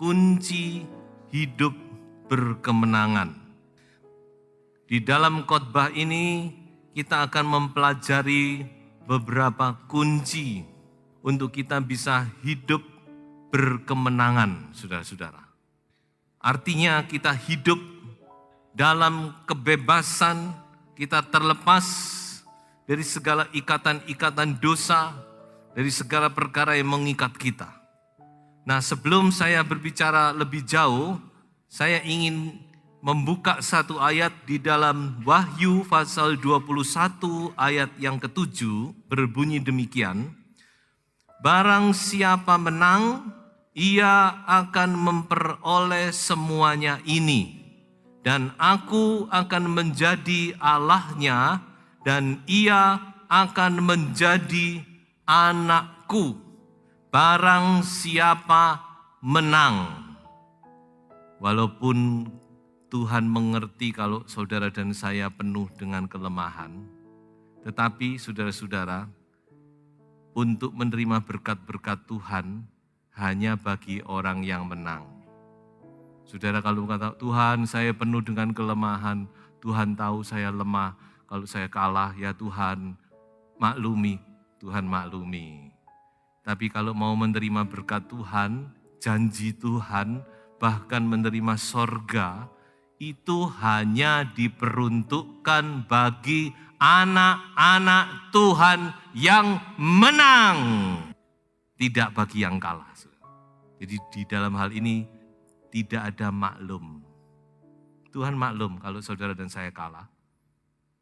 kunci hidup berkemenangan. Di dalam khotbah ini kita akan mempelajari beberapa kunci untuk kita bisa hidup berkemenangan, saudara-saudara. Artinya kita hidup dalam kebebasan, kita terlepas dari segala ikatan-ikatan dosa, dari segala perkara yang mengikat kita. Nah, sebelum saya berbicara lebih jauh, saya ingin membuka satu ayat di dalam Wahyu pasal 21 ayat yang ke-7 berbunyi demikian. Barang siapa menang, ia akan memperoleh semuanya ini. Dan aku akan menjadi Allahnya dan ia akan menjadi anakku. Barang siapa menang. Walaupun Tuhan mengerti kalau saudara dan saya penuh dengan kelemahan, tetapi saudara-saudara, untuk menerima berkat-berkat Tuhan hanya bagi orang yang menang. Saudara kalau kata, Tuhan saya penuh dengan kelemahan, Tuhan tahu saya lemah, kalau saya kalah ya Tuhan maklumi, Tuhan maklumi. Tapi kalau mau menerima berkat Tuhan, janji Tuhan, bahkan menerima sorga, itu hanya diperuntukkan bagi anak-anak Tuhan yang menang. Tidak bagi yang kalah. Jadi di dalam hal ini tidak ada maklum. Tuhan maklum kalau saudara dan saya kalah.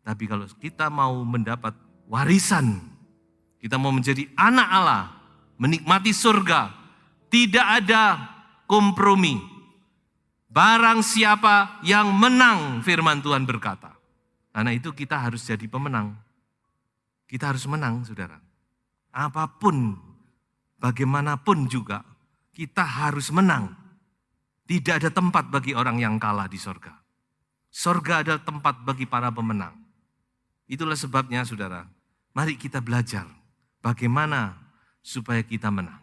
Tapi kalau kita mau mendapat warisan, kita mau menjadi anak Allah, menikmati surga, tidak ada kompromi. Barang siapa yang menang, firman Tuhan berkata. Karena itu kita harus jadi pemenang. Kita harus menang, saudara. Apapun, bagaimanapun juga, kita harus menang. Tidak ada tempat bagi orang yang kalah di sorga. Sorga adalah tempat bagi para pemenang. Itulah sebabnya, saudara, mari kita belajar bagaimana supaya kita menang.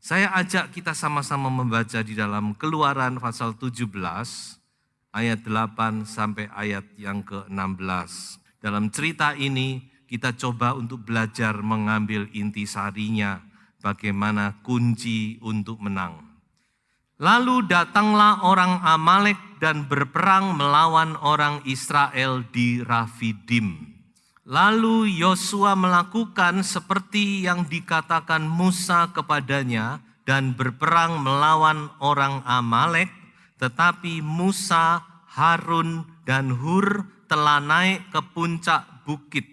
Saya ajak kita sama-sama membaca di dalam Keluaran pasal 17 ayat 8 sampai ayat yang ke-16. Dalam cerita ini kita coba untuk belajar mengambil intisarinya bagaimana kunci untuk menang. Lalu datanglah orang Amalek dan berperang melawan orang Israel di Rafidim. Lalu Yosua melakukan seperti yang dikatakan Musa kepadanya dan berperang melawan orang Amalek, tetapi Musa, Harun, dan Hur telah naik ke puncak bukit.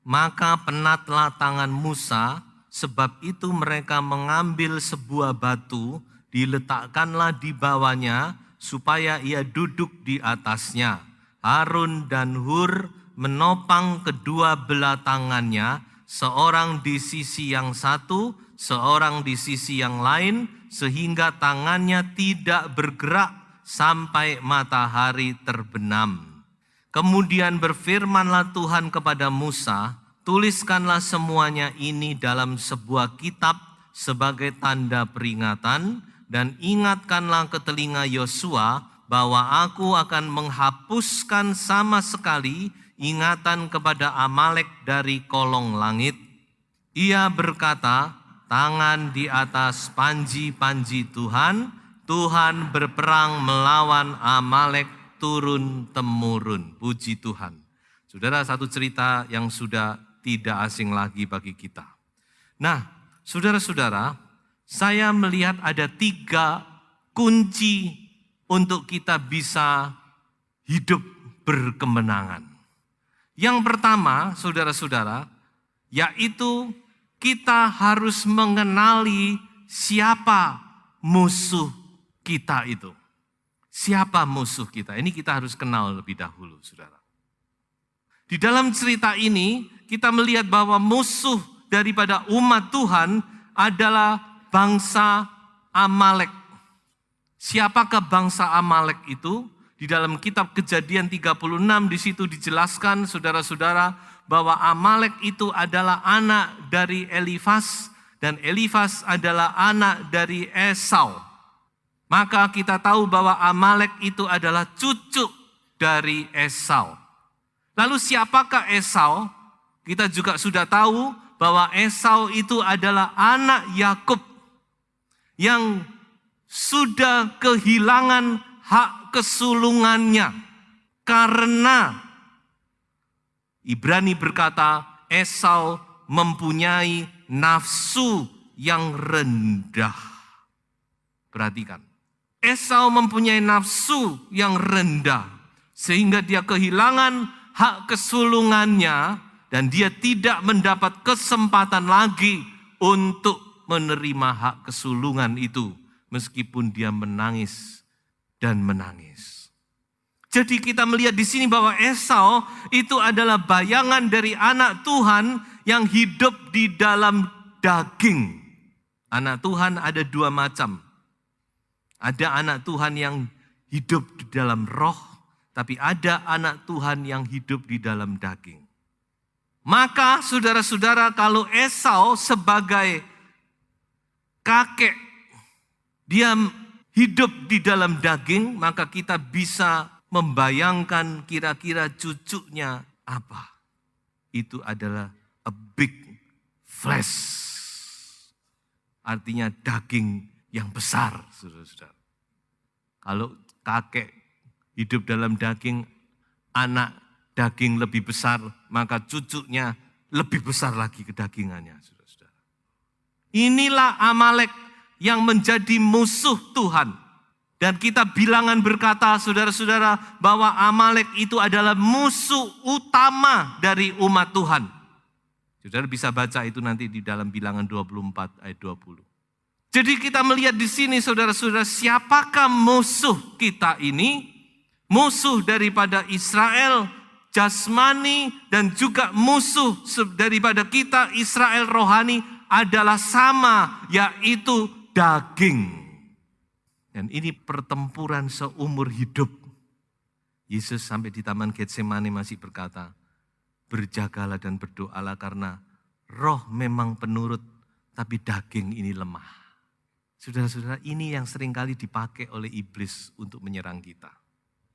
Maka penatlah tangan Musa, sebab itu mereka mengambil sebuah batu, diletakkanlah di bawahnya, supaya ia duduk di atasnya. Harun dan Hur menopang kedua belah tangannya, seorang di sisi yang satu, seorang di sisi yang lain, sehingga tangannya tidak bergerak sampai matahari terbenam. Kemudian berfirmanlah Tuhan kepada Musa, tuliskanlah semuanya ini dalam sebuah kitab sebagai tanda peringatan, dan ingatkanlah ke telinga Yosua bahwa aku akan menghapuskan sama sekali ingatan kepada Amalek dari kolong langit. Ia berkata, tangan di atas panji-panji Tuhan, Tuhan berperang melawan Amalek turun-temurun. Puji Tuhan. Saudara, satu cerita yang sudah tidak asing lagi bagi kita. Nah, saudara-saudara, saya melihat ada 3 kunci untuk kita bisa hidup berkemenangan. Yang pertama, saudara-saudara, yaitu kita harus mengenali siapa musuh kita itu. Siapa musuh kita? Ini kita harus kenal lebih dahulu, saudara. Di dalam cerita ini, kita melihat bahwa musuh daripada umat Tuhan adalah bangsa Amalek. Siapakah bangsa Amalek itu? Di dalam kitab Kejadian 36 di situ dijelaskan, saudara-saudara, bahwa Amalek itu adalah anak dari Elifas dan Elifas adalah anak dari Esau. Maka kita tahu bahwa Amalek itu adalah cucu dari Esau. Lalu siapakah Esau? Kita juga sudah tahu bahwa Esau itu adalah anak Yakub yang sudah kehilangan hak kesulungannya. Karena Ibrani berkata Esau mempunyai nafsu yang rendah. Perhatikan. Esau mempunyai nafsu yang rendah, sehingga dia kehilangan hak kesulungannya, dan dia tidak mendapat kesempatan lagi untuk menerima hak kesulungan itu, meskipun dia menangis dan menangis. Jadi kita melihat di sini bahwa Esau itu adalah bayangan dari anak Tuhan yang hidup di dalam daging. Anak Tuhan ada dua macam. Ada anak Tuhan yang hidup di dalam roh, tapi ada anak Tuhan yang hidup di dalam daging. Maka saudara-saudara, kalau Esau sebagai kakek, dia hidup di dalam daging, maka kita bisa membayangkan kira-kira cucunya apa. Itu adalah a big flesh. Artinya daging yang besar, saudara-saudara. Kalau kakek hidup dalam daging, anak daging lebih besar, maka cucunya lebih besar lagi kedagingannya, saudara-saudara. Inilah Amalek yang menjadi musuh Tuhan. Dan kita bilangan berkata, saudara-saudara, bahwa Amalek itu adalah musuh utama dari umat Tuhan. Saudara bisa baca itu nanti di dalam bilangan 24 ayat 20. Jadi kita melihat di sini, saudara-saudara, siapakah musuh kita ini? Musuh daripada Israel jasmani dan juga musuh daripada kita Israel rohani adalah sama, yaitu daging. Dan ini pertempuran seumur hidup. Yesus sampai di Taman Getsemani masih berkata, berjagalah dan berdoalah karena roh memang penurut, tapi daging ini lemah. Saudara-saudara, ini yang seringkali dipakai oleh iblis untuk menyerang kita.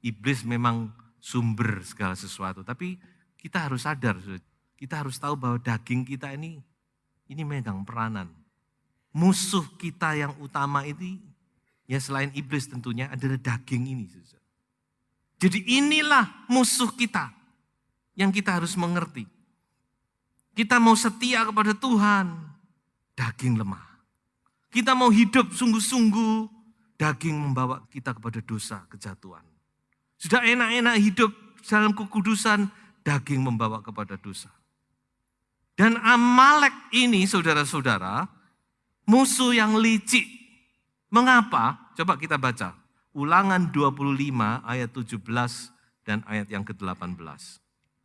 Iblis memang sumber segala sesuatu, tapi kita harus sadar, kita harus tahu bahwa daging kita ini megang peranan. Musuh kita yang utama ini, ya selain iblis tentunya, adalah daging ini. Jadi inilah musuh kita yang kita harus mengerti. Kita mau setia kepada Tuhan, daging lemah. Kita mau hidup sungguh-sungguh, daging membawa kita kepada dosa, kejatuhan. Sudah enak-enak hidup dalam kekudusan, daging membawa kepada dosa. Dan Amalek ini, saudara-saudara, musuh yang licik. Mengapa? Coba kita baca. Ulangan 25 ayat 17 dan ayat yang ke-18.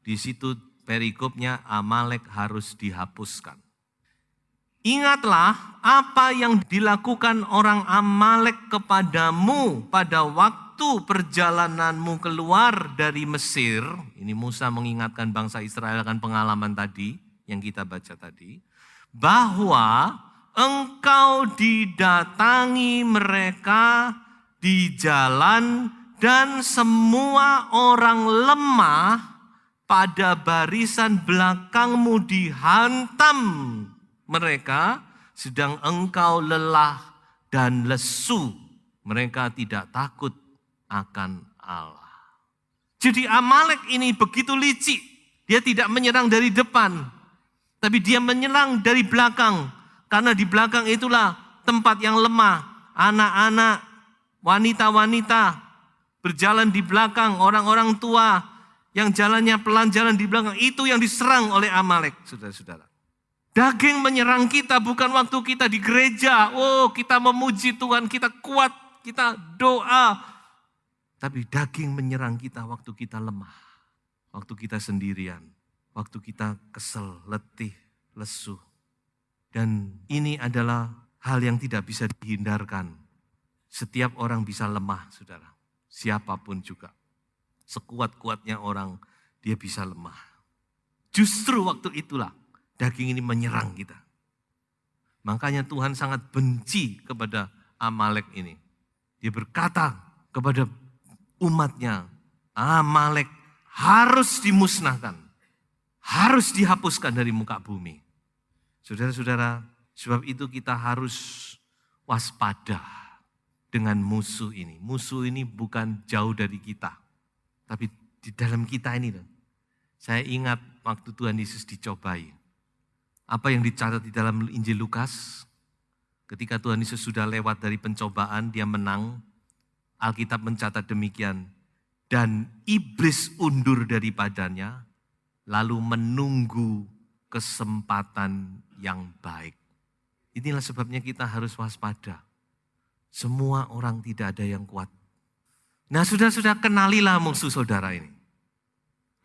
Di situ perikopnya Amalek harus dihapuskan. Ingatlah apa yang dilakukan orang Amalek kepadamu pada waktu perjalananmu keluar dari Mesir. Ini Musa mengingatkan bangsa Israel akan pengalaman tadi yang kita baca tadi. Bahwa engkau didatangi mereka di jalan dan semua orang lemah pada barisan belakangmu dihantam mereka, sedang engkau lelah dan lesu. Mereka tidak takut akan Allah. Jadi Amalek ini begitu licik. Dia tidak menyerang dari depan, tapi dia menyerang dari belakang. Karena di belakang itulah tempat yang lemah. Anak-anak, wanita-wanita berjalan di belakang, orang-orang tua yang jalannya pelan jalan di belakang. Itu yang diserang oleh Amalek, saudara-saudara. Daging menyerang kita bukan waktu kita di gereja. Oh, kita memuji Tuhan, kita kuat, kita doa. Tapi daging menyerang kita waktu kita lemah. Waktu kita sendirian. Waktu kita kesel, letih, lesu. Dan ini adalah hal yang tidak bisa dihindarkan. Setiap orang bisa lemah, saudara. Siapapun juga. Sekuat-kuatnya orang, dia bisa lemah. Justru waktu itulah daging ini menyerang kita. Makanya Tuhan sangat benci kepada Amalek ini. Dia berkata kepada umatnya, Amalek harus dimusnahkan, harus dihapuskan dari muka bumi. Saudara-saudara, sebab itu kita harus waspada dengan musuh ini. Musuh ini bukan jauh dari kita, tapi di dalam kita ini. Saya ingat waktu Tuhan Yesus dicobai. Apa yang dicatat di dalam Injil Lukas? Ketika Tuhan Yesus sudah lewat dari pencobaan, dia menang. Alkitab mencatat demikian. Dan iblis undur daripadanya, lalu menunggu kesempatan yang baik. Inilah sebabnya kita harus waspada. Semua orang tidak ada yang kuat. Nah, saudara-saudara, kenalilah musuh saudara ini.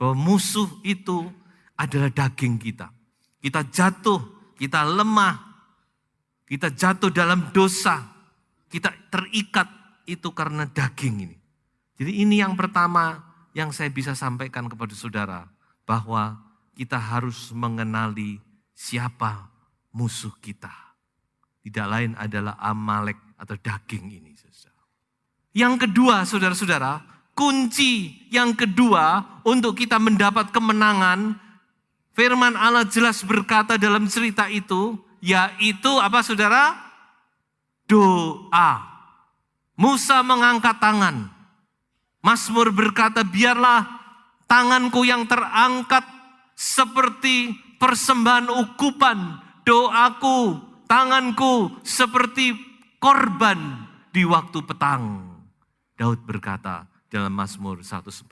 Bahwa musuh itu adalah daging kita. Kita jatuh, kita lemah, kita jatuh dalam dosa, kita terikat itu karena daging ini. Jadi ini yang pertama yang saya bisa sampaikan kepada saudara, bahwa kita harus mengenali siapa musuh kita. Tidak lain adalah Amalek atau daging ini. Yang kedua, saudara-saudara, kunci yang kedua untuk kita mendapat kemenangan, firman Allah jelas berkata dalam cerita itu, yaitu apa saudara? Doa. Musa mengangkat tangan. Mazmur berkata, biarlah tanganku yang terangkat seperti persembahan ukupan, doaku, tanganku seperti korban di waktu petang. Daud berkata dalam Mazmur 141.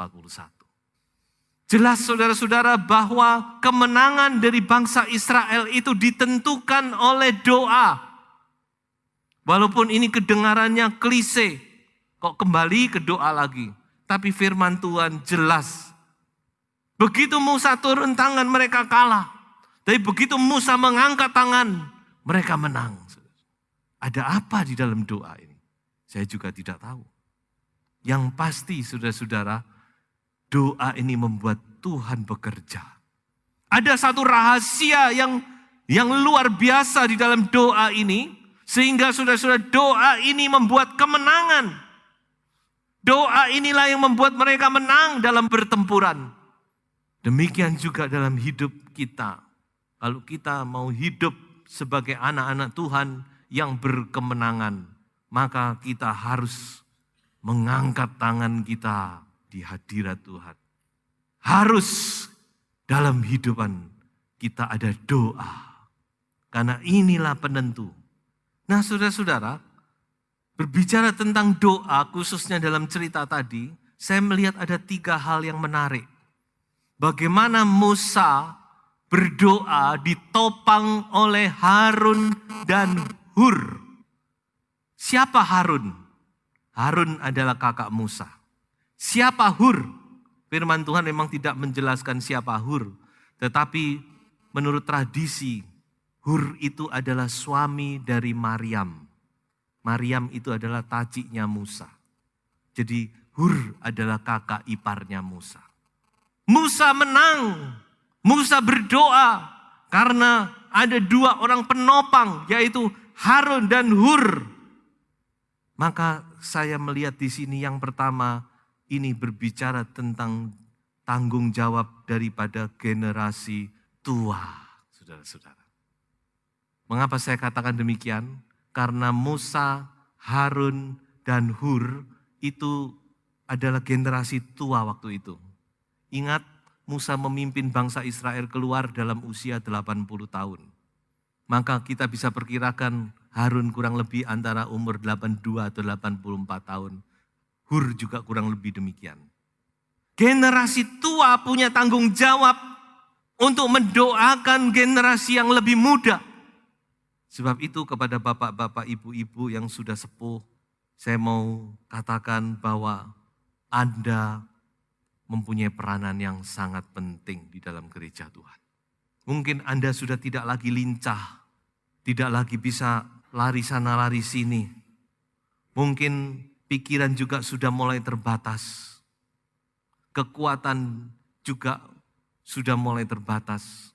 Jelas saudara-saudara bahwa kemenangan dari bangsa Israel itu ditentukan oleh doa. Walaupun ini kedengarannya klise, kok kembali ke doa lagi. Tapi firman Tuhan jelas. Begitu Musa turun tangan mereka kalah. Tapi begitu Musa mengangkat tangan, mereka menang. Ada apa di dalam doa ini? Saya juga tidak tahu. Yang pasti saudara-saudara, doa ini membuat Tuhan bekerja. Ada satu rahasia yang luar biasa di dalam doa ini. Sehingga saudara-saudara, doa ini membuat kemenangan. Doa inilah yang membuat mereka menang dalam bertempuran. Demikian juga dalam hidup kita. Kalau kita mau hidup sebagai anak-anak Tuhan yang berkemenangan, maka kita harus mengangkat tangan kita di hadirat Tuhan. Harus dalam hidupan kita ada doa. Karena inilah penentu. Nah, saudara-saudara, berbicara tentang doa, khususnya dalam cerita tadi, saya melihat ada 3 hal yang menarik. Bagaimana Musa berdoa ditopang oleh Harun dan Hur. Siapa Harun? Harun adalah kakak Musa. Siapa Hur? Firman Tuhan memang tidak menjelaskan siapa Hur. Tetapi menurut tradisi, Hur itu adalah suami dari Maryam. Maryam itu adalah taciknya Musa. Jadi Hur adalah kakak iparnya Musa. Musa menang. Musa berdoa karena ada 2 orang penopang, yaitu Harun dan Hur. Maka saya melihat di sini yang pertama, ini berbicara tentang tanggung jawab daripada generasi tua, saudara-saudara. Mengapa saya katakan demikian? Karena Musa, Harun, dan Hur itu adalah generasi tua waktu itu. Ingat, Musa memimpin bangsa Israel keluar dalam usia 80 tahun. Maka kita bisa perkirakan Harun kurang lebih antara umur 82 atau 84 tahun. Hur juga kurang lebih demikian. Generasi tua punya tanggung jawab untuk mendoakan generasi yang lebih muda. Sebab itu kepada bapak-bapak, ibu-ibu yang sudah sepuh, saya mau katakan bahwa Anda mempunyai peranan yang sangat penting di dalam gereja Tuhan. Mungkin Anda sudah tidak lagi lincah, tidak lagi bisa lari sana lari sini. Mungkin pikiran juga sudah mulai terbatas. Kekuatan juga sudah mulai terbatas.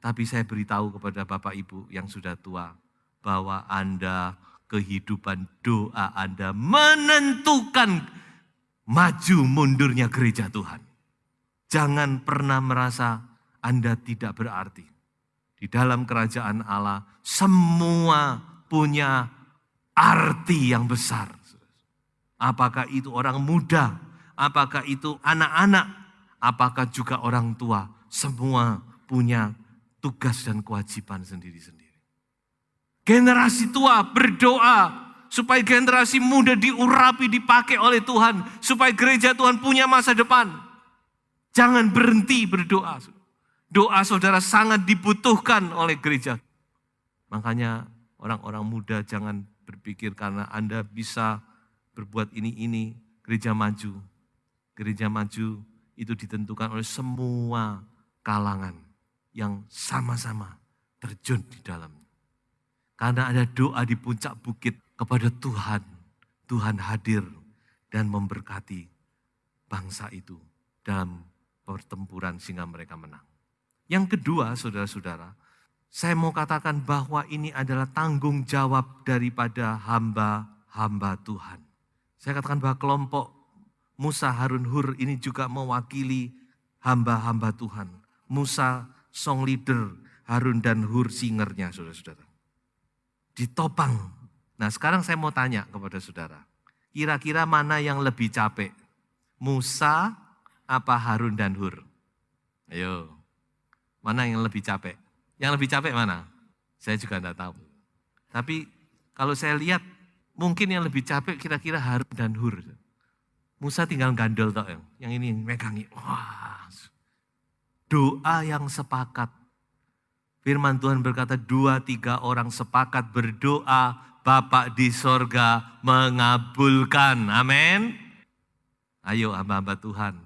Tapi saya beritahu kepada Bapak Ibu yang sudah tua, bahwa Anda kehidupan doa Anda menentukan maju mundurnya gereja Tuhan. Jangan pernah merasa Anda tidak berarti. Di dalam kerajaan Allah semua punya arti yang besar. Apakah itu orang muda, apakah itu anak-anak, apakah juga orang tua, semua punya tugas dan kewajiban sendiri-sendiri. Generasi tua berdoa supaya generasi muda diurapi, dipakai oleh Tuhan, supaya gereja Tuhan punya masa depan. Jangan berhenti berdoa. Doa saudara sangat dibutuhkan oleh gereja. Makanya orang-orang muda jangan berpikir karena Anda bisa berbuat ini, gereja maju. Gereja maju itu ditentukan oleh semua kalangan yang sama-sama terjun di dalamnya. Karena ada doa di puncak bukit kepada Tuhan. Tuhan hadir dan memberkati bangsa itu dalam pertempuran sehingga mereka menang. Yang kedua, saudara-saudara, saya mau katakan bahwa ini adalah tanggung jawab daripada hamba-hamba Tuhan. Saya katakan bahwa kelompok Musa, Harun, Hur ini juga mewakili hamba-hamba Tuhan. Musa song leader, Harun dan Hur singernya, saudara-saudara. Ditopang. Nah, sekarang saya mau tanya kepada saudara. Kira-kira mana yang lebih capek? Musa apa Harun dan Hur? Ayo. Mana yang lebih capek? Yang lebih capek mana? Saya juga tidak tahu. Tapi kalau saya lihat, mungkin yang lebih capek kira-kira Harun dan Hur. Musa tinggal gandol toh, yang ini megangi. Wah, doa yang sepakat. Firman Tuhan berkata 2-3 orang sepakat berdoa, Bapa di sorga mengabulkan. Amin. Ayo hamba-hamba Tuhan,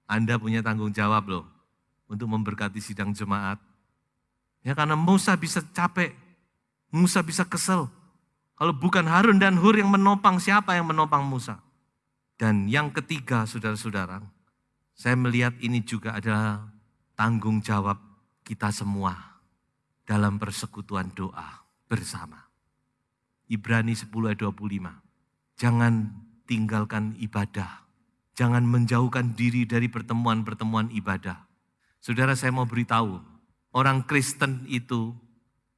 Anda punya tanggung jawab loh untuk memberkati sidang jemaat. Ya karena Musa bisa capek, Musa bisa kesel. Kalau bukan Harun dan Hur yang menopang, siapa yang menopang Musa? Dan yang ketiga, saudara-saudara, saya melihat ini juga adalah tanggung jawab kita semua dalam persekutuan doa bersama. Ibrani 10 ayat 25. Jangan tinggalkan ibadah. Jangan menjauhkan diri dari pertemuan-pertemuan ibadah. Saudara, saya mau beritahu, orang Kristen itu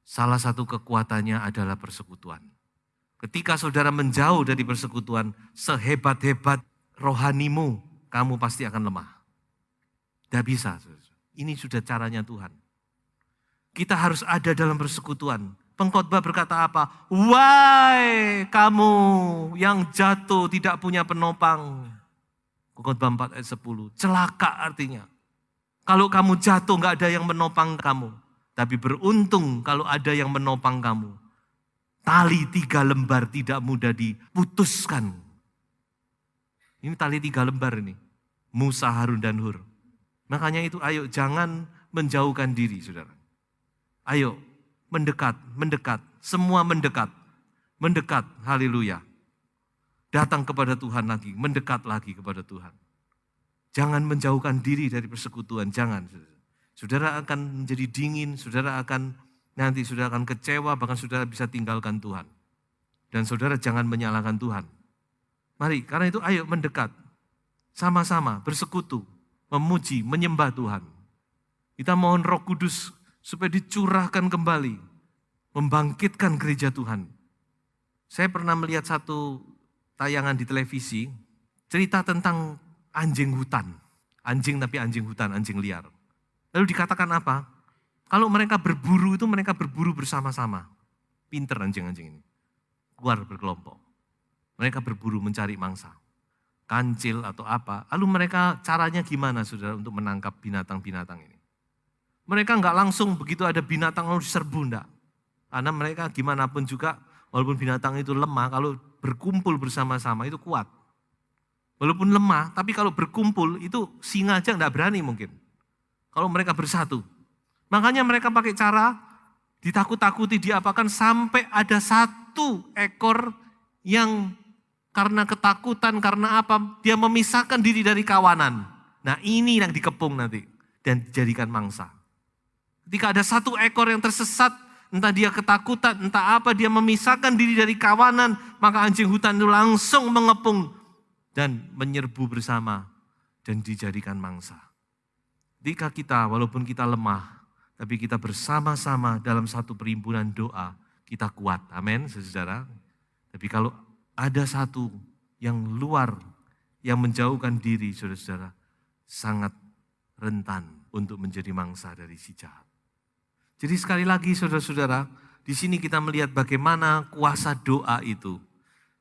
salah satu kekuatannya adalah persekutuan. Ketika saudara menjauh dari persekutuan, sehebat-hebat rohanimu, kamu pasti akan lemah. Tidak bisa. Ini sudah caranya Tuhan. Kita harus ada dalam persekutuan. Pengkhotbah berkata apa? Wahai kamu yang jatuh tidak punya penopang. Pengkhotbah 4 ayat 10. Celaka artinya. Kalau kamu jatuh gak ada yang menopang kamu. Tapi beruntung kalau ada yang menopang kamu. Tali 3 lembar tidak mudah diputuskan. Ini tali 3 lembar ini. Musa, Harun, dan Hur. Makanya itu ayo jangan menjauhkan diri, saudara. Ayo mendekat, semua mendekat. Mendekat, haleluya. Datang kepada Tuhan lagi, mendekat lagi kepada Tuhan. Jangan menjauhkan diri dari persekutuan, jangan. Saudara akan menjadi dingin, saudara akan kecewa, bahkan saudara bisa tinggalkan Tuhan. Dan saudara jangan menyalahkan Tuhan. Mari, karena itu ayo mendekat. Sama-sama bersekutu, memuji, menyembah Tuhan. Kita mohon Roh Kudus supaya dicurahkan kembali, membangkitkan gereja Tuhan. Saya pernah melihat satu tayangan di televisi, cerita tentang anjing hutan. Anjing tapi anjing hutan, anjing liar. Lalu dikatakan apa? Kalau mereka berburu itu mereka berburu bersama-sama. Pinter anjing-anjing ini. Keluar berkelompok. Mereka berburu mencari mangsa. Kancil atau apa. Lalu mereka caranya gimana saudara untuk menangkap binatang-binatang ini? Mereka enggak langsung begitu ada binatang lalu diserbu enggak. Karena mereka gimana pun juga walaupun binatang itu lemah, kalau berkumpul bersama-sama itu kuat. Walaupun lemah, tapi kalau berkumpul itu singa aja enggak berani mungkin. Kalau mereka bersatu. Makanya mereka pakai cara ditakut-takuti, diapakan sampai ada 1 ekor yang karena ketakutan, karena apa, dia memisahkan diri dari kawanan. Nah ini yang dikepung nanti dan dijadikan mangsa. Ketika ada 1 ekor yang tersesat, entah dia ketakutan, entah apa, dia memisahkan diri dari kawanan, maka anjing hutan itu langsung mengepung dan menyerbu bersama dan dijadikan mangsa. Ketika kita, walaupun kita lemah, tapi kita bersama-sama dalam satu perhimpunan doa, kita kuat. Amin, saudara. Tapi kalau ada satu yang luar, yang menjauhkan diri, saudara-saudara, sangat rentan untuk menjadi mangsa dari si jahat. Jadi sekali lagi saudara-saudara, di sini kita melihat bagaimana kuasa doa itu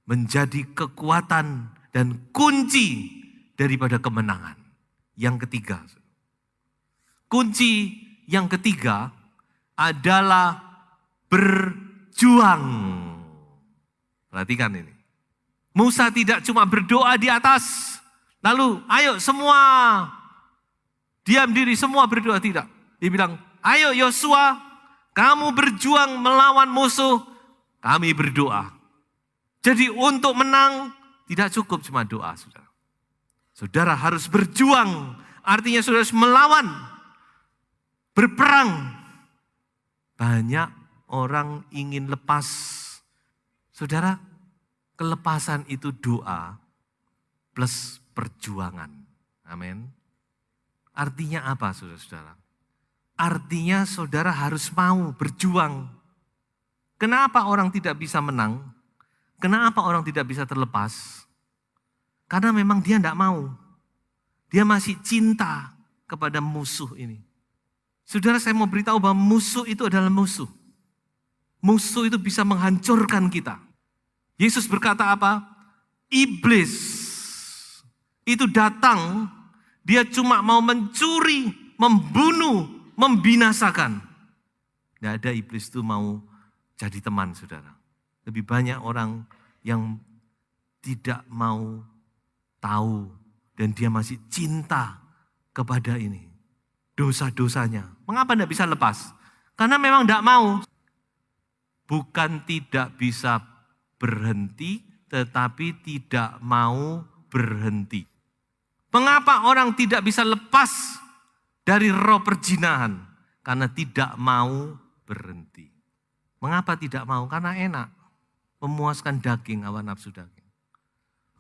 menjadi kekuatan dan kunci daripada kemenangan. Yang ketiga, kunci yang ketiga adalah berjuang. Perhatikan ini. Musa tidak cuma berdoa di atas, lalu ayo semua diam diri, semua berdoa, tidak. Dia bilang, ayo Yosua, kamu berjuang melawan musuh, kami berdoa. Jadi untuk menang tidak cukup cuma doa, saudara. Saudara harus berjuang, artinya saudara harus melawan, berperang. Banyak orang ingin lepas. Saudara, kelepasan itu doa plus perjuangan. Amin. Artinya apa, saudara-saudara? Artinya saudara harus mau berjuang. Kenapa orang tidak bisa menang? Kenapa orang tidak bisa terlepas? Karena memang dia tidak mau. Dia masih cinta kepada musuh ini. Saudara, saya mau beritahu bahwa musuh itu adalah musuh. Musuh itu bisa menghancurkan kita. Yesus berkata apa? Iblis itu datang, dia cuma mau mencuri, membunuh, membinasakan. Tidak ada iblis itu mau jadi teman, saudara. Lebih banyak orang yang tidak mau tahu dan dia masih cinta kepada ini. Dosa-dosanya. Mengapa tidak bisa lepas? Karena memang tidak mau. Bukan tidak bisa berhenti, tetapi tidak mau berhenti. Mengapa orang tidak bisa lepas dari roh perjinahan? Karena tidak mau berhenti. Mengapa tidak mau? Karena enak. Memuaskan daging, hawa nafsu daging.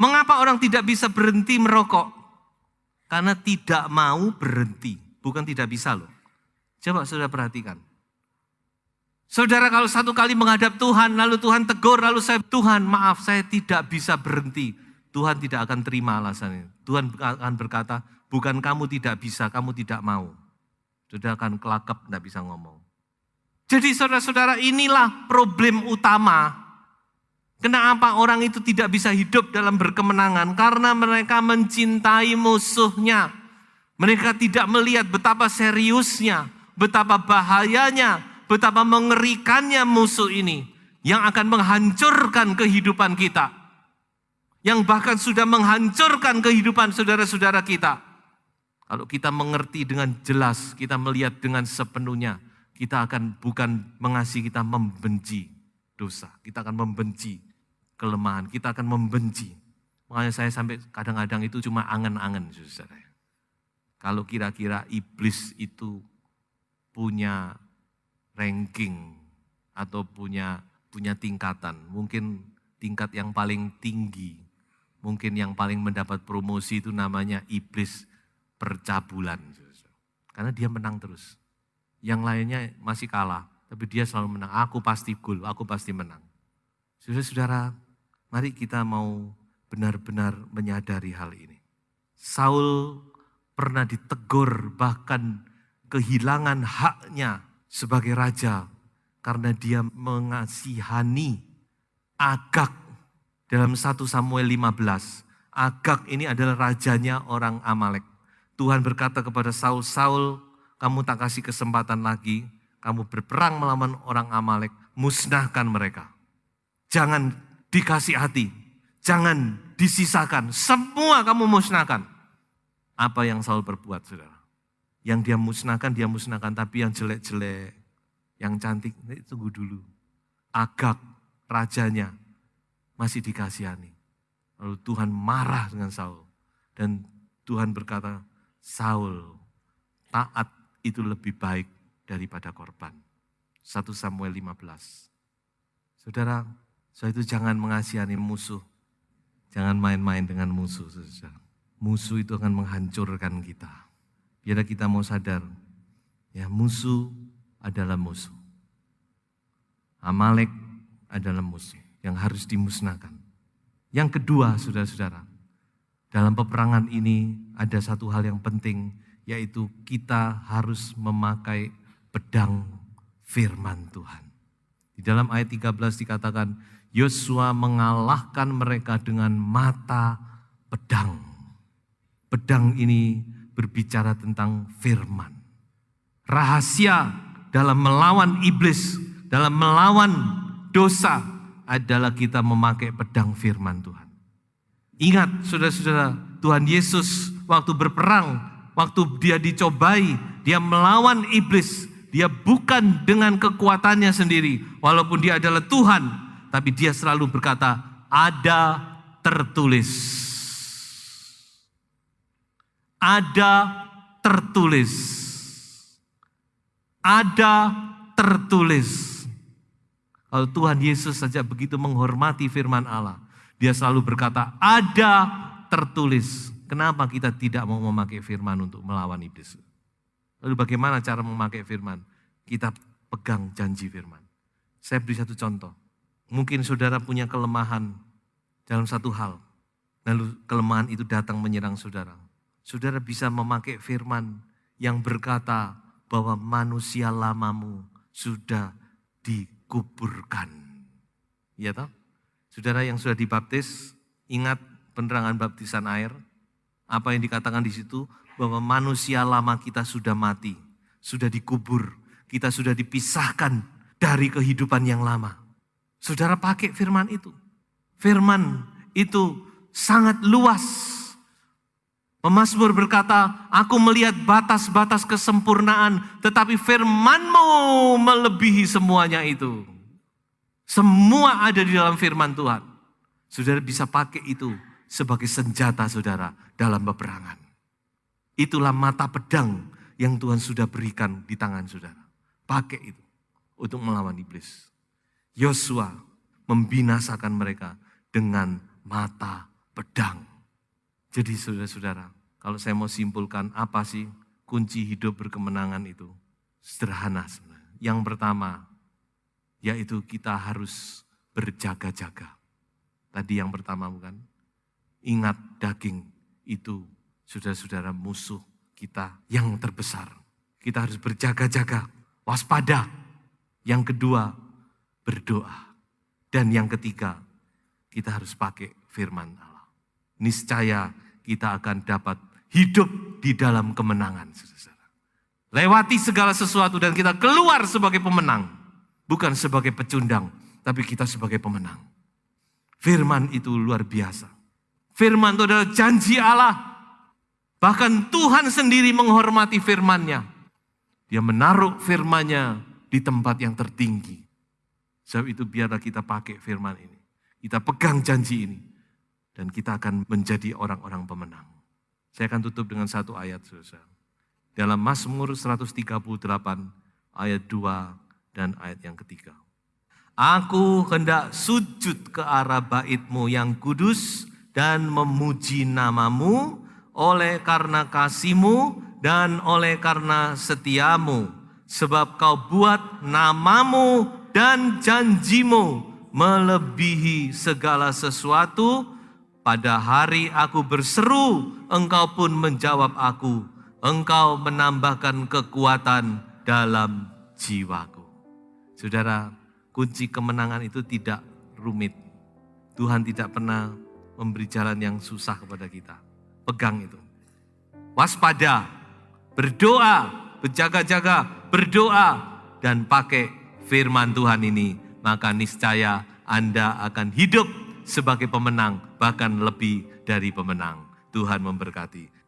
Mengapa orang tidak bisa berhenti merokok? Karena tidak mau berhenti. Bukan tidak bisa loh. Coba saudara perhatikan. Saudara kalau satu kali menghadap Tuhan, lalu Tuhan tegur, lalu Tuhan maaf saya tidak bisa berhenti. Tuhan tidak akan terima alasannya. Tuhan akan berkata, bukan kamu tidak bisa, kamu tidak mau. Saudara akan kelakap, tidak bisa ngomong. Jadi saudara-saudara, inilah problem utama. Kenapa orang itu tidak bisa hidup dalam berkemenangan? Karena mereka mencintai musuhnya. Mereka tidak melihat betapa seriusnya, betapa bahayanya, betapa mengerikannya musuh ini. Yang akan menghancurkan kehidupan kita. Yang bahkan sudah menghancurkan kehidupan saudara-saudara kita. Kalau kita mengerti dengan jelas, kita melihat dengan sepenuhnya, kita akan bukan mengasihi, kita membenci dosa. Kita akan membenci kelemahan, kita akan membenci. Makanya saya sampai kadang-kadang itu cuma angan-angan, saudara. Kalau kira-kira iblis itu punya ranking atau punya tingkatan, mungkin tingkat yang paling tinggi, mungkin yang paling mendapat promosi itu namanya iblis percabulan. Karena dia menang terus. Yang lainnya masih kalah, tapi dia selalu menang. Aku pasti gol, aku pasti menang. Saudara-saudara, mari kita mau benar-benar menyadari hal ini. Saul pernah ditegur, bahkan kehilangan haknya sebagai raja karena dia mengasihani Agag. Dalam 1 Samuel 15, Agag ini adalah rajanya orang Amalek. Tuhan berkata kepada Saul, Saul, kamu tak kasih kesempatan lagi, kamu berperang melawan orang Amalek, musnahkan mereka. Jangan dikasih hati, jangan disisakan, semua kamu musnahkan. Apa yang Saul perbuat, saudara? Yang dia musnahkan, tapi yang jelek-jelek, yang cantik, tunggu dulu. Agag, rajanya, masih dikasihani. Lalu Tuhan marah dengan Saul. Dan Tuhan berkata, Saul, taat itu lebih baik daripada korban. 1 Samuel 15. Saudara, itu jangan mengasihani musuh. Jangan main-main dengan musuh, saudara. Musuh itu akan menghancurkan kita. Biar kita mau sadar, ya musuh adalah musuh. Amalek adalah musuh yang harus dimusnahkan. Yang kedua, saudara-saudara, dalam peperangan ini ada satu hal yang penting, yaitu kita harus memakai pedang firman Tuhan. Di dalam ayat 13 dikatakan, Yosua mengalahkan mereka dengan mata pedang. Pedang ini berbicara tentang firman. Rahasia dalam melawan iblis, dalam melawan dosa adalah kita memakai pedang firman Tuhan. Ingat saudara-saudara, Tuhan Yesus waktu berperang, waktu dia dicobai, dia melawan iblis, dia bukan dengan kekuatannya sendiri. Walaupun dia adalah Tuhan, tapi dia selalu berkata, ada tertulis. Ada tertulis. Ada tertulis. Kalau Tuhan Yesus saja begitu menghormati firman Allah, dia selalu berkata, ada tertulis. Kenapa kita tidak mau memakai firman untuk melawan iblis? Lalu bagaimana cara memakai firman? Kita pegang janji firman. Saya beri satu contoh. Mungkin saudara punya kelemahan dalam satu hal. Lalu kelemahan itu datang menyerang saudara. Saudara bisa memakai firman yang berkata bahwa manusia lamamu sudah dikuburkan. Ya toh? Saudara yang sudah dibaptis, ingat penerangan baptisan air. Apa yang dikatakan di situ? Bahwa manusia lama kita sudah mati, sudah dikubur. Kita sudah dipisahkan dari kehidupan yang lama. Saudara pakai firman itu. Firman itu sangat luas. Pemazmur berkata, aku melihat batas-batas kesempurnaan, tetapi firman-Mu melebihi semuanya itu. Semua ada di dalam firman Tuhan. Saudara bisa pakai itu sebagai senjata saudara dalam peperangan. Itulah mata pedang yang Tuhan sudah berikan di tangan saudara. Pakai itu untuk melawan iblis. Yosua membinasakan mereka dengan mata pedang. Jadi saudara-saudara, kalau saya mau simpulkan apa sih kunci hidup berkemenangan itu? Sederhana sebenarnya. Yang pertama, yaitu kita harus berjaga-jaga. Tadi yang pertama bukan? Ingat daging itu saudara-saudara musuh kita yang terbesar. Kita harus berjaga-jaga, waspada. Yang kedua, berdoa. Dan yang ketiga, kita harus pakai firman Allah. Niscaya kita akan dapat hidup di dalam kemenangan. Saudara. Lewati segala sesuatu dan kita keluar sebagai pemenang. Bukan sebagai pecundang, tapi kita sebagai pemenang. Firman itu luar biasa. Firman itu adalah janji Allah. Bahkan Tuhan sendiri menghormati firman-Nya. Dia menaruh firman-Nya di tempat yang tertinggi. Sebab itu biarlah kita pakai firman ini. Kita pegang janji ini. Dan kita akan menjadi orang-orang pemenang. Saya akan tutup dengan satu ayat, saudara. Dalam Mazmur 138, ayat 2 dan ayat yang ketiga. Aku hendak sujud ke arah bait-Mu yang kudus dan memuji nama-Mu oleh karena kasih-Mu dan oleh karena setia-Mu. Sebab Kau buat nama-Mu dan janji-Mu melebihi segala sesuatu. Pada hari aku berseru, Engkau pun menjawab aku. Engkau menambahkan kekuatan dalam jiwaku. Saudara, kunci kemenangan itu tidak rumit. Tuhan tidak pernah memberi jalan yang susah kepada kita. Pegang itu. Waspada, berdoa, berjaga-jaga, berdoa, dan pakai firman Tuhan ini. Maka niscaya Anda akan hidup sebagai pemenang, bahkan lebih dari pemenang. Tuhan memberkati.